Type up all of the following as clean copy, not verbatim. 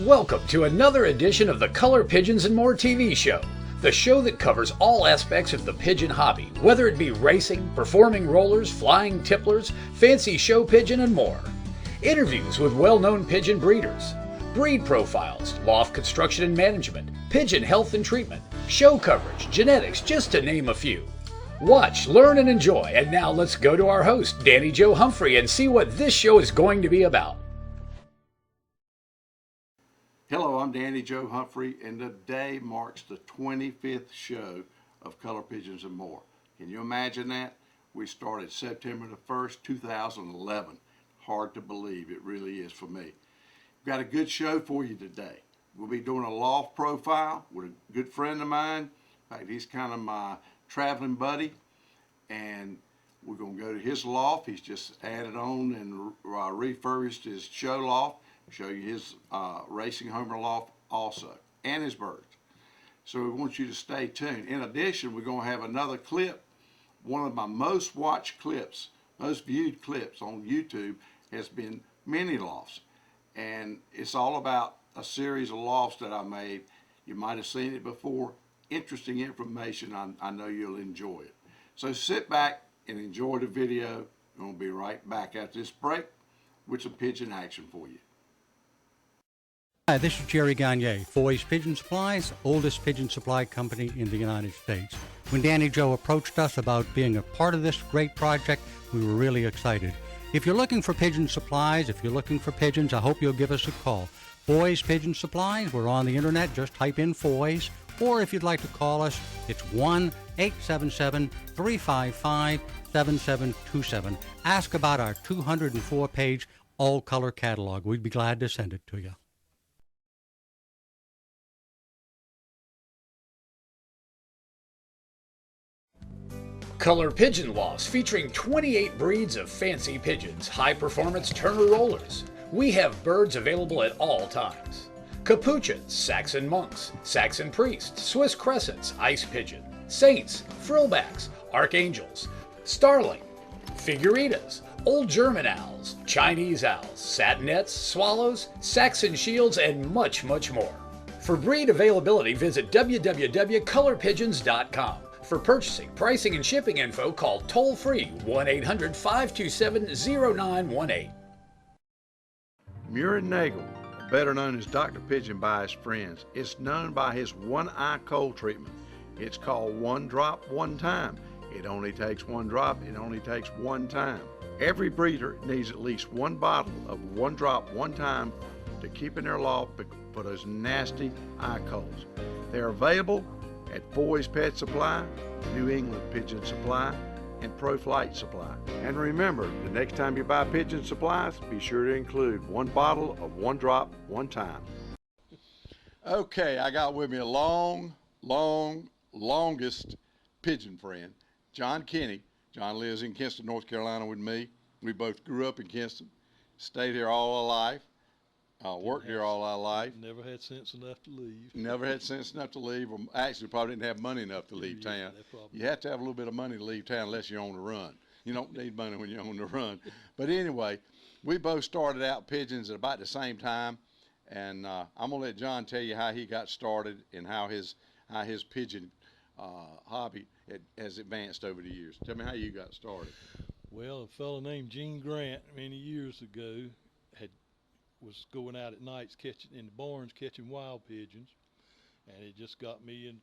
Welcome to another edition of the Color Pigeons and More TV show, the show that covers all aspects of the pigeon hobby, whether it be racing, performing rollers, flying tipplers, fancy show pigeon, and more. Interviews with well-known pigeon breeders, breed profiles, loft construction and management, pigeon health and treatment, show coverage, genetics, just to name a few. Watch, learn, and enjoy, and now let's go to our host, Danny Joe Humphrey, and see what this show is going to be about. Hello, I'm Danny Joe Humphrey, and today marks the 25th show of Color Pigeons and More. Can you imagine that? We started September the 1st, 2011. Hard to believe, it really is for me. We've got a good show for you today. We'll be doing a loft profile with a good friend of mine. In fact, he's kind of my traveling buddy, and we're going to go to his loft. He's just added on and refurbished his show loft. Show you his racing homer loft also, and his birds. So we want you to stay tuned. In addition, we're going to have another clip. One of my most watched clips, most viewed clips on YouTube has been mini lofts. And it's all about a series of lofts that I made. You might have seen it before. Interesting information. I know you'll enjoy it. So sit back and enjoy the video. We'll be right back after this break with some pigeon action for you. Hi, this is Jerry Gagne, Foy's Pigeon Supplies, oldest pigeon supply company in the United States. When Danny Joe approached us about being a part of this great project, we were really excited. If you're looking for pigeon supplies, if you're looking for pigeons, I hope you'll give us a call. Foy's Pigeon Supplies, we're on the internet, just type in Foy's, or if you'd like to call us, it's 1-877-355-7727. Ask about our 204-page all-color catalog. We'd be glad to send it to you. Color Pigeon Lofts featuring 28 breeds of fancy pigeons, high-performance Turner rollers. We have birds available at all times. Capuchins, Saxon monks, Saxon priests, Swiss crescents, ice pigeon, saints, frillbacks, archangels, starling, figuritas, old German owls, Chinese owls, satinets, swallows, Saxon shields, and much, much more. For breed availability, visit www.colorpigeons.com. For purchasing, pricing, and shipping info, call toll-free 1-800-527-0918. Muir Nagel, better known as Dr. Pigeon by his friends, is known by his one-eye cold treatment. It's called One Drop, One Time. It only takes one drop, it only takes one time. Every breeder needs at least one bottle of One Drop, One Time to keep in their loft for those nasty eye colds. They're available at Foy's Pet Supply, New England Pigeon Supply, and Pro Flight Supply. And remember, the next time you buy pigeon supplies, be sure to include one bottle of One Drop, One Time. Okay, I got with me a longest pigeon friend, John Kinney. John lives in Kinston, North Carolina with me. We both grew up in Kinston, stayed here all our life. Worked here all our life. Never had sense enough to leave. Never had sense enough to leave. Or actually, probably didn't have money enough to leave town. You have to have a little bit of money to leave town unless you're on the run. You don't need money when you're on the run. But anyway, we both started out pigeons at about the same time. And I'm going to let John tell you how he got started and how his pigeon hobby has advanced over the years. Tell me how you got started. Well, a fellow named Gene Grant many years ago was going out at nights in the barns catching wild pigeons, and it just got me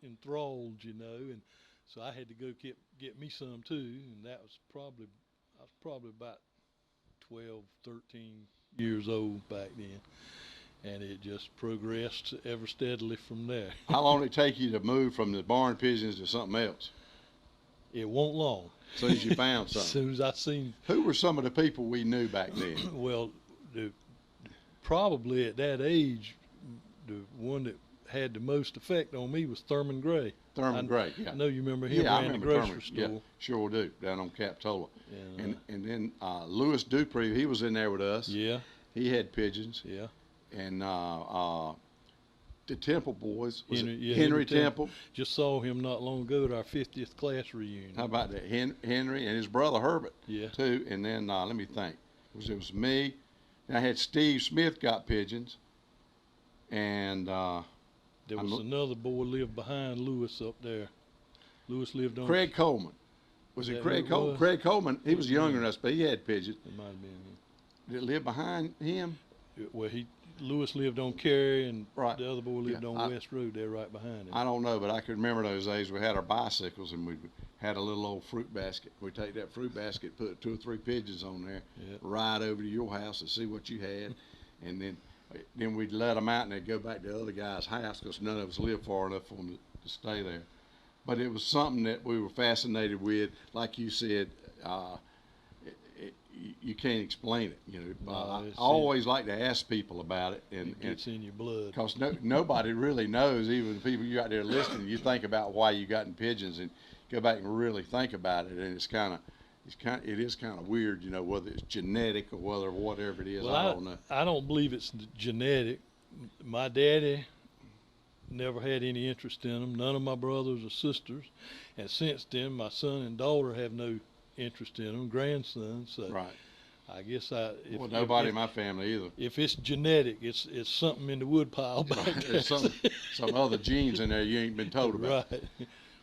enthralled, you know, and so I had to go get me some too, and I was probably about 12, 13 years old back then, and it just progressed ever steadily from there. How long did it take you to move from the barn pigeons to something else? It won't long. As soon as you found something. As soon as I seen. Who were some of the people we knew back then? Well, probably at that age, the one that had the most effect on me was Thurman Gray. Thurman Gray, yeah. I know you remember him. Yeah, I ran remember the grocery Thurman. store. Yeah, sure do, down on Capitola. And then Louis Dupree, he was in there with us. Yeah. He had pigeons. Yeah. And the Temple boys, Henry Temple. Just saw him not long ago at our 50th class reunion. How about that? Henry and his brother Herbert, yeah, too. And then let me think. It was me. And I had Steve Smith got pigeons. And There was another boy lived behind Lewis up there. Lewis lived on Craig Coleman. Was it Craig Coleman? Craig Coleman, he was younger than us, but he had pigeons. It might have been him. Did it live behind him? Well, Lewis lived on Cary, and Right. the other boy lived on West Road there right behind him. I don't know, but I can remember those days. We had our bicycles, and we had a little old fruit basket. We take that fruit basket, put 2 or 3 pigeons on there, Yep. ride over to your house and see what you had, and then we'd let them out, and they'd go back to the other guy's house because none of us lived far enough for them to stay there. But it was something that we were fascinated with. Like you said, you can't explain it. You know, I always like to ask people about it, and it's in your blood. Because nobody really knows. Even the people you out there listening, you think about why you got in pigeons, and go back and really think about it, and it is kind of weird. You know, whether it's genetic or whatever it is. Well, I don't know. I don't believe it's genetic. My daddy never had any interest in them. None of my brothers or sisters, and since then, my son and daughter have no interest in them. Grandson, so Right. I guess Nobody in my family either. If it's genetic, it's something in the woodpile back there. There's some other genes in there you ain't been told about. Right.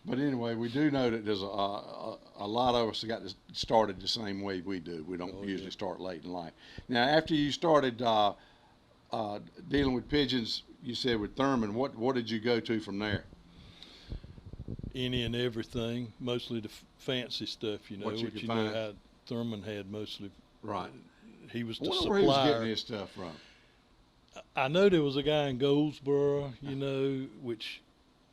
But anyway, we do know that there's a lot of us got started the same way we do. We don't usually start late in life. Now, after you started dealing with pigeons, you said with Thurman, what did you go to from there? Any and everything, mostly the fancy stuff, you know, What you which could you find. know how Thurman had mostly. Right. He was the I wonder supplier. where he was getting his stuff from. I know there was a guy in Goldsboro, you know, which,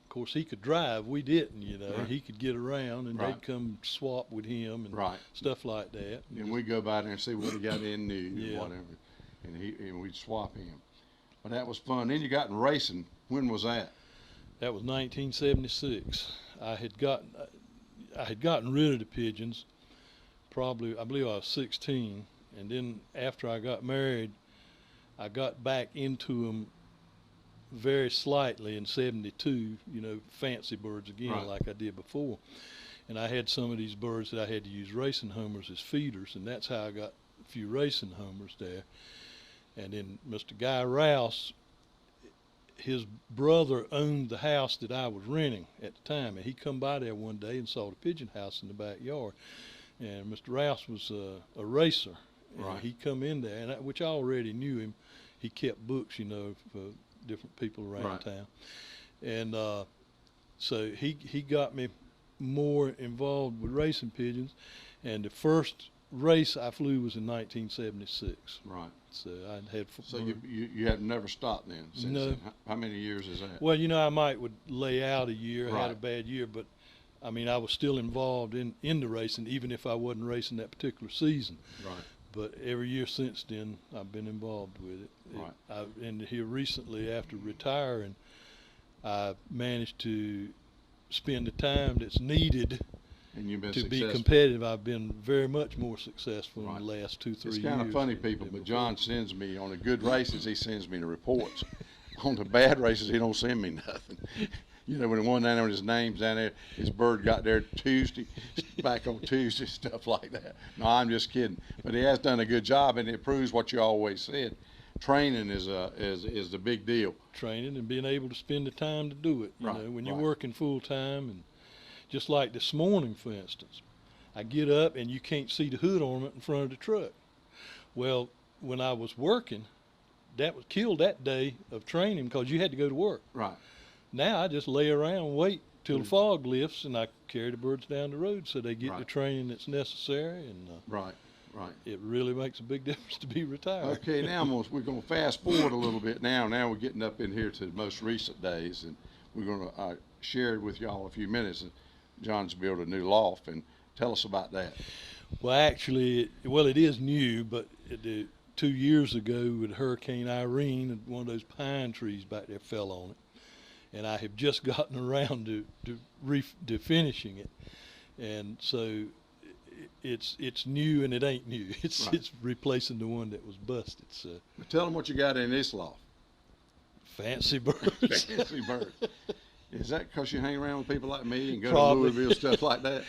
of course, he could drive. We didn't, you know. Right. He could get around, and Right. they'd come swap with him and Right. stuff like that. And we'd go by there and see what he got in new Yeah. or whatever, and we'd swap him. But that was fun. Then you got in racing. When was that? That was 1976. I had gotten rid of the pigeons. Probably, I believe I was 16, and then after I got married, I got back into them very slightly in 72, you know, fancy birds again, Right. like I did before. And I had some of these birds that I had to use racing homers as feeders, and that's how I got a few racing homers there. And then Mr. Guy Rouse, his brother owned the house that I was renting at the time, and he come by there one day and saw the pigeon house in the backyard. And Mr. Rouse was a racer, and Right. he come in there, and which I already knew him. He kept books, you know, for different people around Right. town, and so he got me more involved with racing pigeons. And the first race I flew was in 1976. Right. So I had. So you have never stopped then? Since No. then. How many years is that? Well, you know, I would lay out a year, had a Right. bad year, but I mean, I was still involved in the racing, even if I wasn't racing that particular season. Right. But every year since then, I've been involved with it. Right. And here recently, after retiring, I managed to spend the time that's needed And you've been to successful. be competitive. I've been very much more successful Right. in the last 2-3 years. It's kind of funny, people, than but before. John sends me, on the good races, he sends me the reports. On the bad races, he don't send me nothing. You know, when the one down there, his name's down there, his bird got there Tuesday, back on Tuesday, stuff like that. No, I'm just kidding. But he has done a good job, and it proves what you always said. Training is the big deal. Training and being able to spend the time to do it. You Right, know, when you're right. working full time, and just like this morning, for instance, I get up and you can't see the hood ornament in front of the truck. Well, when I was working, that was killed that day of training because you had to go to work. Right. Now I just lay around and wait till the fog lifts, and I carry the birds down the road so they get the Right. training that's necessary, and Right. Right. it really makes a big difference to be retired. Okay, now we're going to fast forward a little bit now. Now we're getting up in here to the most recent days, and we're going to share with y'all a few minutes. John's built a new loft, and tell us about that. Well, actually, it is new, but 2 years ago with Hurricane Irene, one of those pine trees back there fell on it, and I have just gotten around to finishing it, and so it's new and it ain't new. It's Right. it's replacing the one that was busted. So Tell them what you got in this loft. fancy birds. Fancy bird. Is that because you hang around with people like me and go Probably. to Louisville, stuff like that?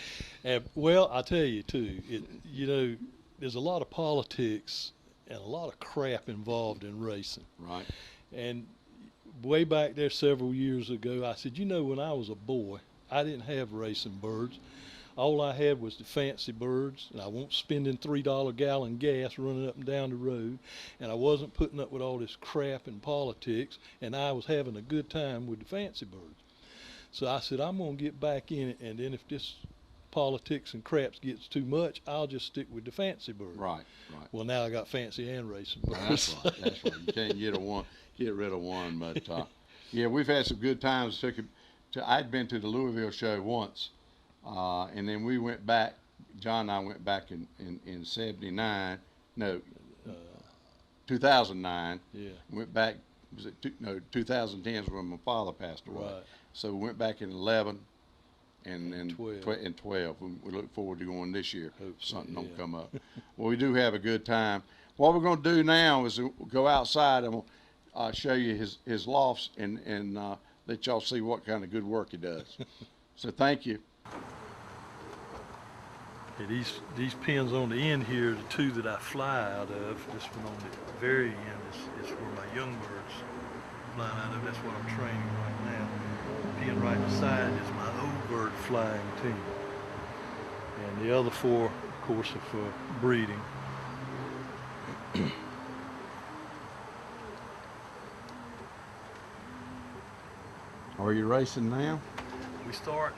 Well, I tell you too, you know, there's a lot of politics and a lot of crap involved in racing. Right. And way back there several years ago, I said, you know, when I was a boy, I didn't have racing birds. All I had was the fancy birds, and I wasn't spending $3 gallon gas running up and down the road, and I wasn't putting up with all this crap and politics, and I was having a good time with the fancy birds. So I said, I'm going to get back in it, and then if this politics and craps gets too much, I'll just stick with the fancy birds. Right. Well, now I got fancy and racing Well, birds. that's right. You can't get rid of one. But yeah, we've had some good times. I'd been to the Louisville show once, and then we went back. John and I went back in '79. No, 2009. Yeah. Went back. Was it 2010 is when my father passed away. Right. So we went back in 11 and 12. 12. We look forward to going this year. Hope If so, something don't yeah. come up. Well, we do have a good time. What we're going to do now is go outside and we'll show you his lofts and let y'all see what kind of good work he does. So thank you. Yeah, these pins on the end here are the two that I fly out of. This one on the very end is where my young birds fly out of. That's what I'm training right now. The pin right beside is my old bird flying team. And the other four, of course, are for breeding. Are you racing now? We start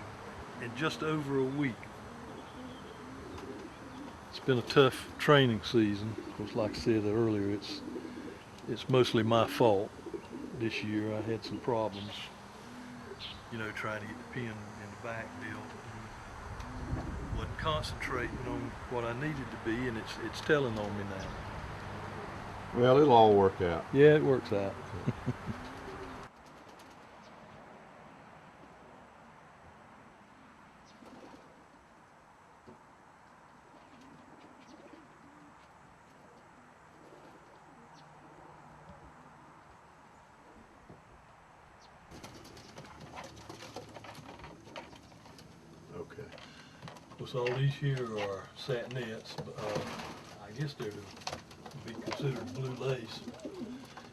in just over a week. It's been a tough training season. Of course, like I said earlier, it's mostly my fault. This year I had some problems, you know, trying to get the pin in the back built. Wasn't concentrating on what I needed to be, and it's telling on me now. Well, it'll all work out. Yeah, it works out. Okay. Of course, all these here are satinets. I guess they're to be considered blue lace.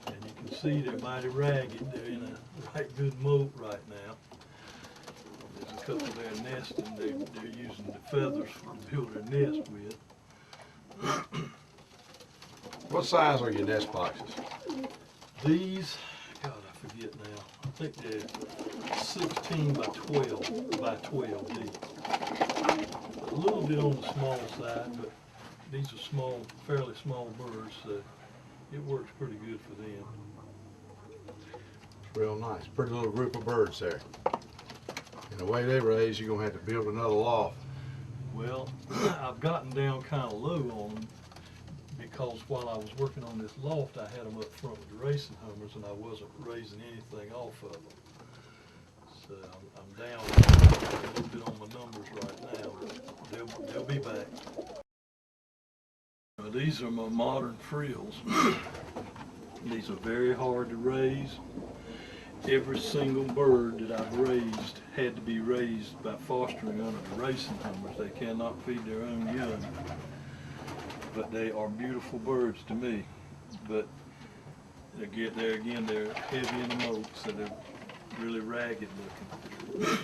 And you can see they're mighty ragged. They're in a right good moat right now. There's a couple there nesting. They're using the feathers to build their nest with. What size are your nest boxes? These, God, I forget now. I think they're 16 by 12 deep. A little bit on the small side, but these are small, fairly small birds, so it works pretty good for them. It's real nice. Pretty little group of birds there. And the way they raise, you're gonna have to build another loft. Well, I've gotten down kind of low on them because while I was working on this loft, I had them up front with the racing hummers, and I wasn't raising anything off of them. So I'm down a little bit on my numbers right now, but they'll be back. These are my modern frills. These are very hard to raise. Every single bird that I've raised had to be raised by fostering under the racing hummers. They cannot feed their own young. But they are beautiful birds to me. But there again, they're heavy in the moat, so they're really ragged looking.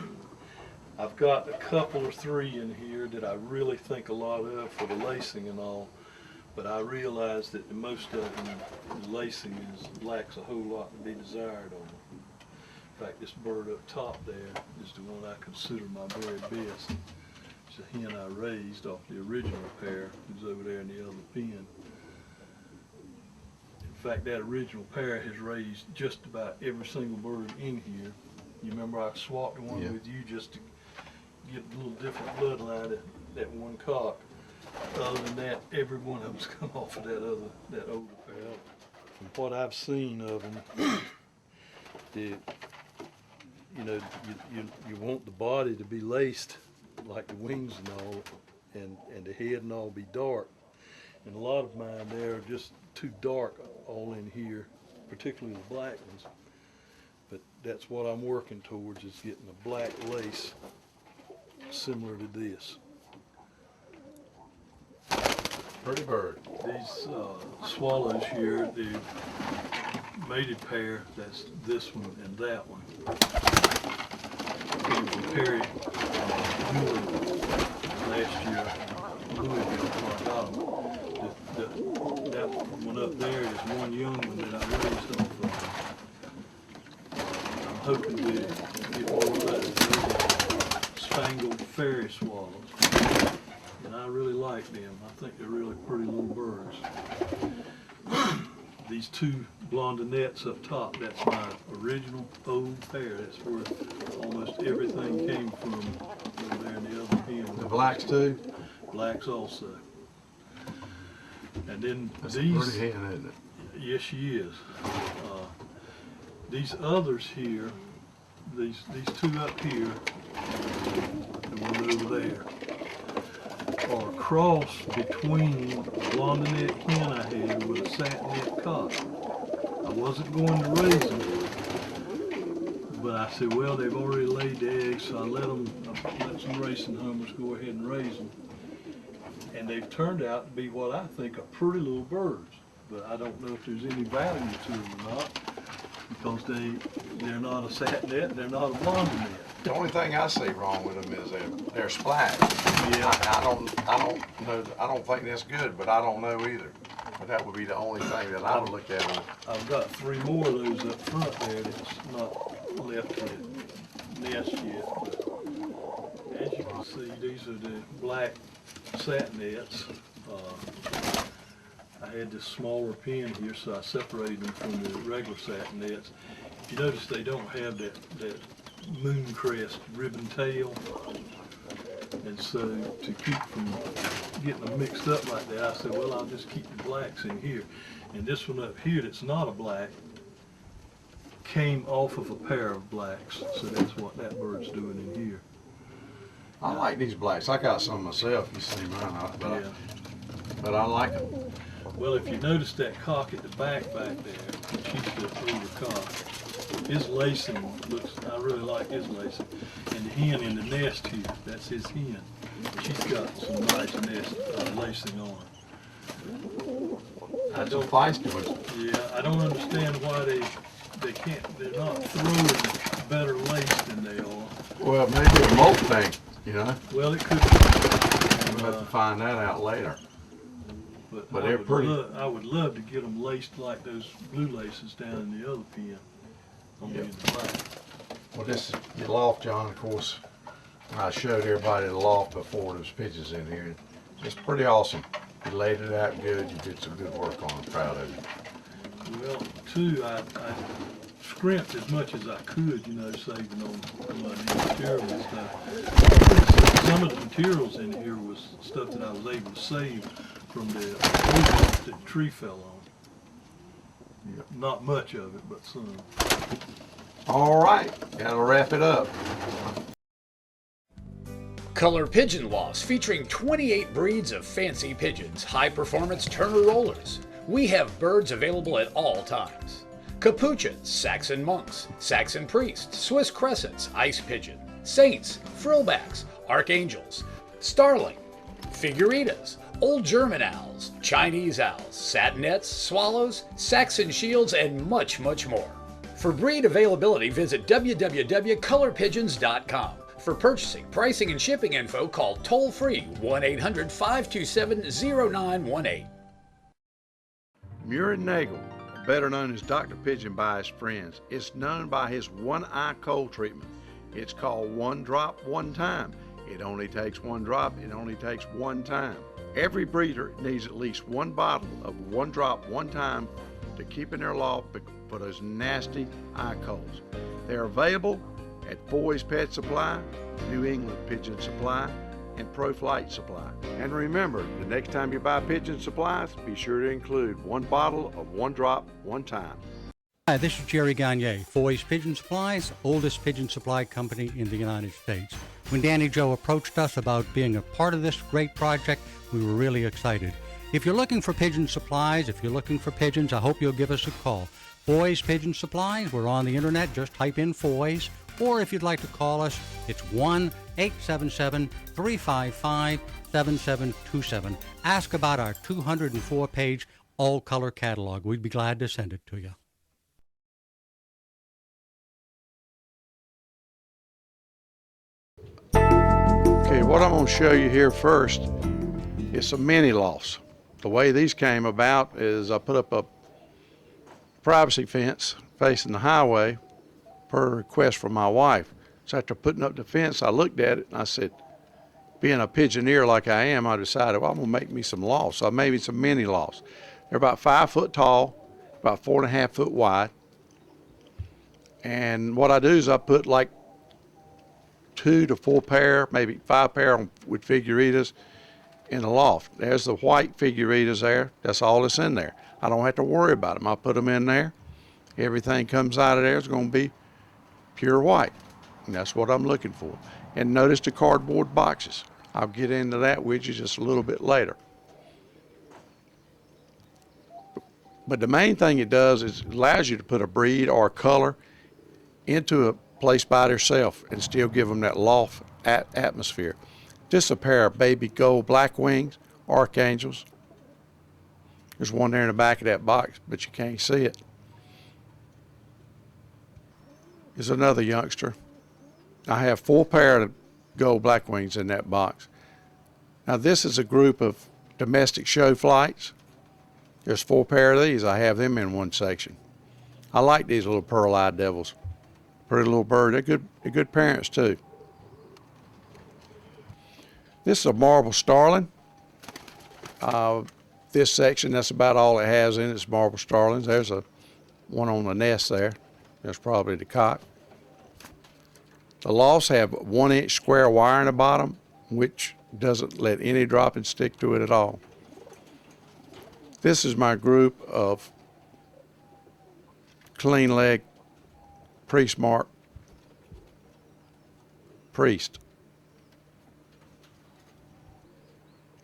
I've got a couple or three in here that I really think a lot of for the lacing and all. But I realize that most of them, the lacing lacks a whole lot to be desired on them. In fact, this bird up top there is the one I consider my very best. It's a hen I raised off the original pair who's over there in the other pen. In fact, that original pair has raised just about every single bird in here. You remember I swapped one with you just to get a little different bloodline at that one cock. Other than that, every one of them's come off of that older pair. From what I've seen of them, you want the body to be laced like the wings and all, and the head and all be dark. And a lot of mine there are just too dark all in here, particularly the black ones. But that's what I'm working towards, is getting a black lace similar to this. Pretty bird. These swallows here, mated pair, that's this one and that one. Came from Perry last year. Louisville, before I got them. That one up there is one young one that I raised off of. I'm hoping to get more of those spangled fairy swallows. And I really like them. I think they're really pretty little birds. These two blondinettes up top, that's my original old pair. That's where almost everything came from over there in the other pen. The blacks too? Blacks also. And then That's these, a pretty hen, isn't it? yes, she is. These others here, these two up here, and one over there, are a cross between a blondinette hen I had with a satinette cock. I wasn't going to raise them, but I said, well, they've already laid the eggs, so I let some racing homers go ahead and raise them. And they've turned out to be what I think are pretty little birds, but I don't know if there's any value to them or not, because they're not a satinette, they're not a blondinette. The only thing I see wrong with them is they're splashed. Yeah. I don't know. I don't think that's good, but I don't know either. But that would be the only thing that I would look at. I've got 3 more of those up front there that's not left yet, nest yet. But as you can see, these are the black satinettes. I had this smaller pen here, so I separated them from the regular satinettes. If you notice, they don't have that moon crest ribbon tail, and so to keep from getting them mixed up like that, I said, well, I'll just keep the blacks in here. And this one up here that's not a black came off of a pair of blacks, so that's what that bird's doing in here. I like these blacks. I got some myself. You see mine, but I like them. Well, if you notice that cock at the back there, she's the older cock. His lacing looks, I really like his lacing. And the hen in the nest here, that's his hen. She's got some nice lacing on her. I don't understand why they're not throwing better lace than they are. Well, maybe a molt thing, you know? Well, it could be. We'll have to find that out later. But I they're pretty. I would love to get them laced like those blue laces down in the other pen. Yep. Well, this is your loft, John, of course. I showed everybody the loft before. There's pigeons in here. It's pretty awesome. You laid it out good. You did some good work on it. Proud of you. Well, too, I scrimped as much as I could, saving on my material and stuff. Some of the materials in here was stuff that I was able to save from the old that the tree fell on. Yep. Not much of it, but some. All right, gotta wrap it up. Color Pigeon Lofts, featuring 28 breeds of fancy pigeons, high-performance Turner rollers. We have birds available at all times. Capuchins, Saxon monks, Saxon priests, Swiss crescents, ice pigeon, saints, frillbacks, archangels, starling, figuritas, old German owls, Chinese owls, satinettes, swallows, Saxon shields, and much, much more. For breed availability, visit www.colorpigeons.com. For purchasing, pricing, and shipping info, call toll-free 1-800-527-0918. Muir Nagel, better known as Dr. Pigeon by his friends, is known by his one-eye cold treatment. It's called One Drop, One Time. It only takes one drop, it only takes one time. Every breeder needs at least one bottle of One Drop, One Time to keep in their loft for those nasty eye colds. They're available at Boys Pet Supply, New England Pigeon Supply, and Pro Flight Supply. And remember, the next time you buy pigeon supplies, be sure to include one bottle of One Drop, One Time. Hi, this is Jerry Gagne, Foy's Pigeon Supplies, oldest pigeon supply company in the United States. When Danny Joe approached us about being a part of this great project, we were really excited. If you're looking for pigeon supplies, if you're looking for pigeons, I hope you'll give us a call. Foy's Pigeon Supplies, we're on the internet, just type in Foy's, or if you'd like to call us, it's 1-877-355-7727. Ask about our 204-page all-color catalog. We'd be glad to send it to you. what I'm going to show you here first is some mini lofts. The way these came about is I put up a privacy fence facing the highway per request from my wife. So after putting up the fence, I looked at it and I said, being a pigeoneer like I am, I decided, well, I'm going to make me some lofts. So I made me some mini lofts. They're about 5 foot tall, about 4.5 foot wide. And what I do is I put like 2 to 4 pair, maybe 5 pair with figuritas in the loft. There's the white figuritas there. That's all that's in there. I don't have to worry about them. I put them in there. Everything comes out of there is going to be pure white. And that's what I'm looking for. And notice the cardboard boxes. I'll get into that with you just a little bit later. But the main thing it does is it allows you to put a breed or a color into a place by themselves and still give them that loft atmosphere. Just a pair of baby gold black wings, archangels. There's one there in the back of that box, but you can't see it. There's another youngster. I have 4 pair of gold black wings in that box. Now this is a group of domestic show flights. There's 4 pair of these. I have them in one section. I like these little pearl-eyed devils. Pretty little bird. They're good parents too. This is a marble starling. This section, that's about all it has in it is marble starlings. There's one on the nest there. That's probably the cock. The lofts have 1-inch square wire in the bottom, which doesn't let any dropping stick to it at all. This is my group of clean leg priest mark priest.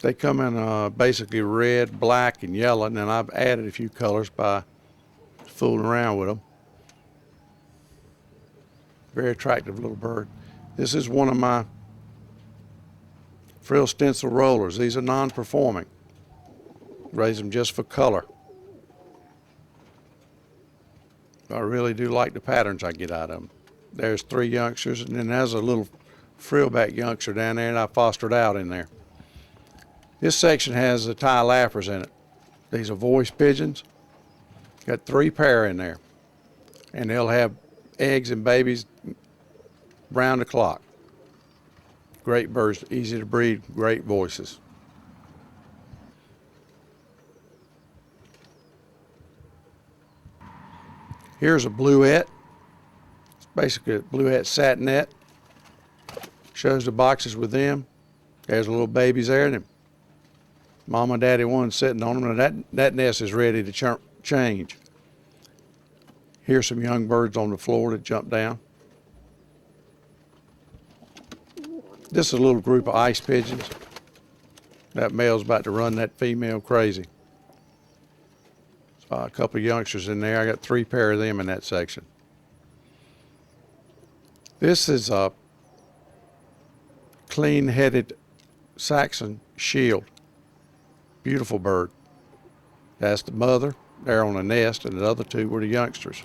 They come in basically red, black, and yellow, and then I've added a few colors by fooling around with them. Very attractive little bird. This is one of my frill stencil rollers. These are non-performing. Raise them just for color. I really do like the patterns I get out of them. There's 3 youngsters, and then there's a little frillback youngster down there, and I fostered out in there. This section has the tie lappers in it. These are voice pigeons. Got 3 pair in there, and they'll have eggs and babies round the clock. Great birds, easy to breed, great voices. Here's a bluette. It's basically a bluette satinette. Shows the boxes with them. There's little babies there, and Mama and Daddy one sitting on them. And that nest is ready to change. Here's some young birds on the floor that jump down. This is a little group of ice pigeons. That male's about to run that female crazy. A couple of youngsters in there. I got 3 pair of them in that section. This is a clean-headed Saxon shield. Beautiful bird. That's the mother there on the nest, and the other 2 were the youngsters.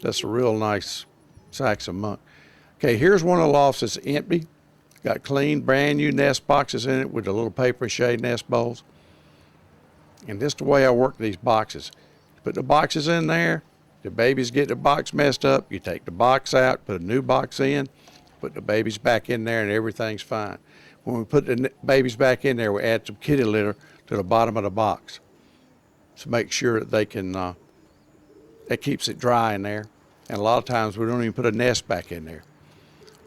That's a real nice Saxon monk. Okay, here's one of the lofts that's empty. Got clean, brand new nest boxes in it with the little paper mache nest bowls. And this is the way I work these boxes. Put the boxes in there. The babies get the box messed up. You take the box out, put a new box in, put the babies back in there, and everything's fine. When we put the babies back in there, we add some kitty litter to the bottom of the box to make sure that they can, that keeps it dry in there. And a lot of times we don't even put a nest back in there.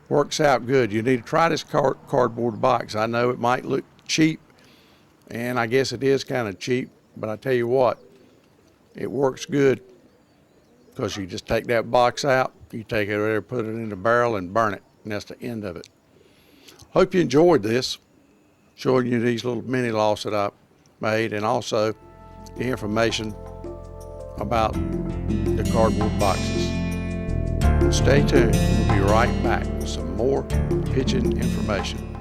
Works out good. You need to try this cardboard box. I know it might look cheap, and I guess it is kind of cheap, but I tell you what, it works good because you just take that box out, you take it over there, put it in the barrel and burn it, and that's the end of it. Hope you enjoyed this, showing you these little mini lofts that I made, and also the information about the cardboard boxes. Stay tuned. We'll be right back with some more pigeon information.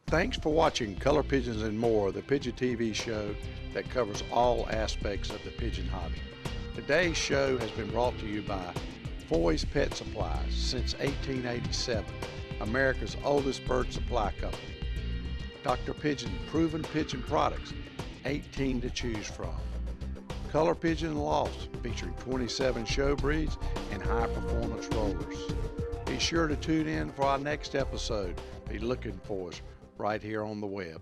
Thanks for watching Color Pigeons and More, the Pigeon TV show that covers all aspects of the pigeon hobby. Today's show has been brought to you by Foy's Pet Supplies, since 1887, America's oldest bird supply company. Dr. Pigeon proven pigeon products, 18 to choose from. Color Pigeon Lofts, featuring 27 show breeds and high performance rollers. Be sure to tune in for our next episode. Be looking for us right here on the web.